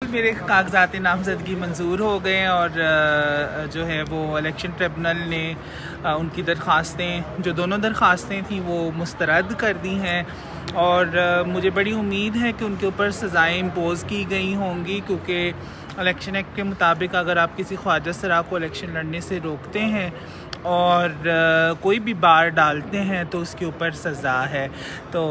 मेरे कागजात नामजदगी मंजूर हो गए और जो है वो इलेक्शन ट्रिब्यूनल ने उनकी दरख्वास्तें, जो दोनों दरख्वास्तें थी वो मुस्तरद कर दी हैं और मुझे बड़ी उम्मीद है कि उनके ऊपर सज़ाएँ इम्पोज़ की गई होंगी, क्योंकि इलेक्शन एक्ट के मुताबिक अगर आप किसी ख्वाजा सरा को इलेक्शन लड़ने से रोकते हैं और कोई भी बार डालते हैं तो उसके ऊपर सज़ा है। तो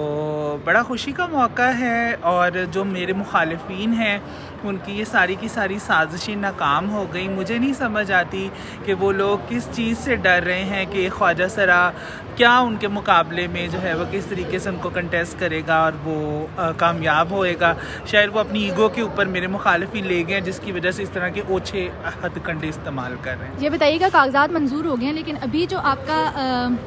बड़ा खुशी का मौका है और जो मेरे मुखालिफिन हैं उनकी ये सारी की सारी साजिशें नाकाम हो गई। मुझे नहीं समझ आती कि वो लोग किस चीज़ से डर रहे हैं कि ख्वाजा सरा क्या उनके मुकाबले में जो है वो किस तरीके से उनको कंटेस्ट करेगा और वो कामयाब होएगा। शायद वो अपनी ईगो के ऊपर मेरे मुखालिफिन ले गए हैं, जिसकी वजह से इस तरह के ओछे हथकंडे इस्तेमाल कर रहे हैं। ये बताइएगा, कागजात मंजूर हो गए हैं, लेकिन अभी जो आपका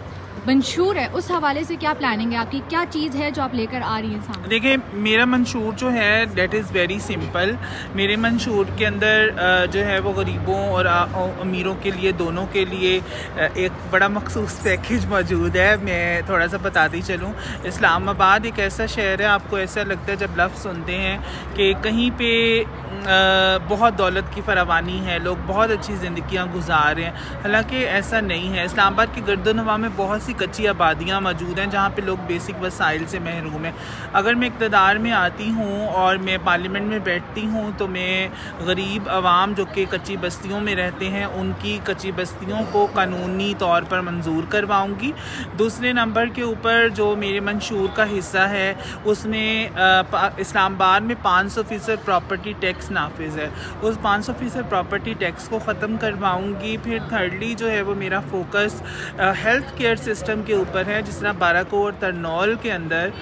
मंशूर है उस हवाले से क्या प्लानिंग है आपकी? क्या चीज़ है जो आप लेकर आ रही हैं सामने? देखिए, मेरा मंशूर जो है डेट इज़ वेरी सिंपल। मेरे मंशूर के अंदर जो है वो गरीबों और अमीरों के लिए, दोनों के लिए एक बड़ा मखसूस पैकेज मौजूद है। मैं थोड़ा सा बताती चलूँ। इस्लामाबाद एक ऐसा शहर है, आपको ऐसा लगता है जब लफ्ज़ सुनते हैं कि कहीं पे बहुत दौलत की फरावानी है, लोग बहुत अच्छी ज़िंदगियाँ गुजार रहे हैं। हालांकि ऐसा नहीं है। इस्लामाबाद की गर्दनवा में बहुत सी कच्ची आबादियाँ मौजूद हैं जहाँ पे लोग बेसिक वसाइल से महरूम हैं। अगर मैं इक़्तिदार में आती हूँ और मैं पार्लियामेंट में बैठती हूँ तो मैं गरीब आवाम जो कि कच्ची बस्तियों में रहते हैं उनकी कच्ची बस्तियों को कानूनी तौर पर मंजूर करवाऊँगी। दूसरे नंबर के ऊपर जो मेरे मंशूर का हिस्सा है उसमें इस्लामाबाद में 500% प्रॉपर्टी टैक्स नाफिज है। उस 500% प्रॉपर्टी टैक्स को ख़त्म करवाऊँगी। फिर थर्डली जो है वो मेरा फोकस हेल्थ केयर सिस्टम के ऊपर है। जिस तरह बाराकोट और तरनौल के अंदर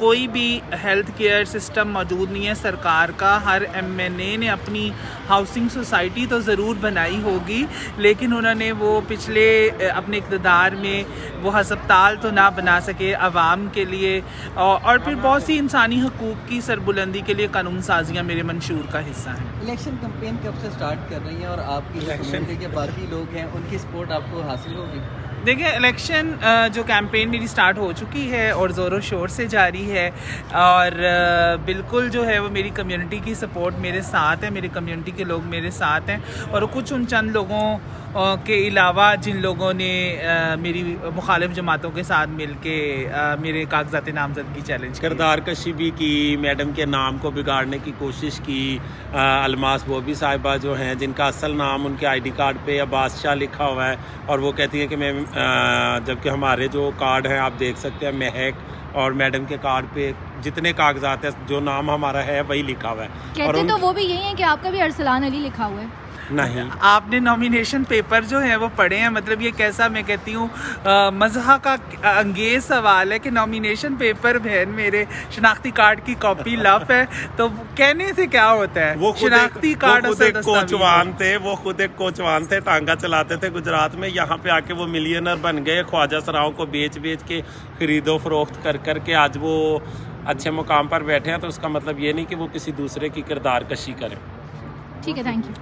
कोई भी हेल्थ केयर सिस्टम मौजूद नहीं है सरकार का। हर MNA ने अपनी हाउसिंग सोसाइटी तो ज़रूर बनाई होगी, लेकिन उन्होंने वो पिछले अपने इक़्तिदार में वो हस्पताल तो ना बना सके आवाम के लिए। और फिर बहुत सी इंसानी हकूक़ की सरबुलंदी के लिए कानून साजियाँ मेरे मंशूर का हिस्सा हैं। इलेक्शन कैंपेन कब से स्टार्ट कर रही हैं और आपकी कम्युनिटी के बाकी लोग हैं उनकी सपोर्ट आपको हासिल होगी? देखिए, इलेक्शन जो कैंपेन मेरी स्टार्ट हो चुकी है और ज़ोरों शोर से जारी है और बिल्कुल जो है वो मेरी कम्युनिटी की सपोर्ट मेरे साथ है, मेरी कम्युनिटी के लोग मेरे साथ हैं। और कुछ उन चंद लोगों के अलावा जिन लोगों ने मेरी मुखालिफ जमातों के साथ मिलके मेरे कागजात नामजदगी चैलेंज किरदार कशी भी की, मैडम के नाम को बिगाड़ने की कोशिश की। अलमास बोबी साहिबा जो हैं जिनका असल नाम उनके ID कार्ड पे अब्बास शाह लिखा हुआ है और वो कहती हैं कि मैं जबकि हमारे जो कार्ड हैं आप देख सकते हैं महक, और मैडम के कार्ड पे जितने कागजात हैं जो नाम हमारा है वही लिखा हुआ है। कहते और तो वो भी यही है कि आपका भी अरसलान अली लिखा हुआ है। नहीं, आपने नॉमिनेशन पेपर जो है वो पढ़े हैं? मतलब ये कैसा, मैं कहती हूँ मज़हा का अंगेज सवाल है कि नॉमिनेशन पेपर बहन मेरे शनाख्ती कार्ड की कॉपी लफ है, तो कहने से क्या होता है? वो शनाख्ती कार्ड कोचवान थे, वो खुद एक कोचवान थे, टांगा चलाते थे गुजरात में। यहाँ पे आके वो मिलियनर बन गए, ख्वाजा सराओं को बेच के खरीदो फरोख्त कर के आज वो अच्छे मुकाम पर बैठे हैं। तो उसका मतलब ये नहीं कि वो किसी दूसरे की किरदार कशी करें। ठीक है, थैंक यू।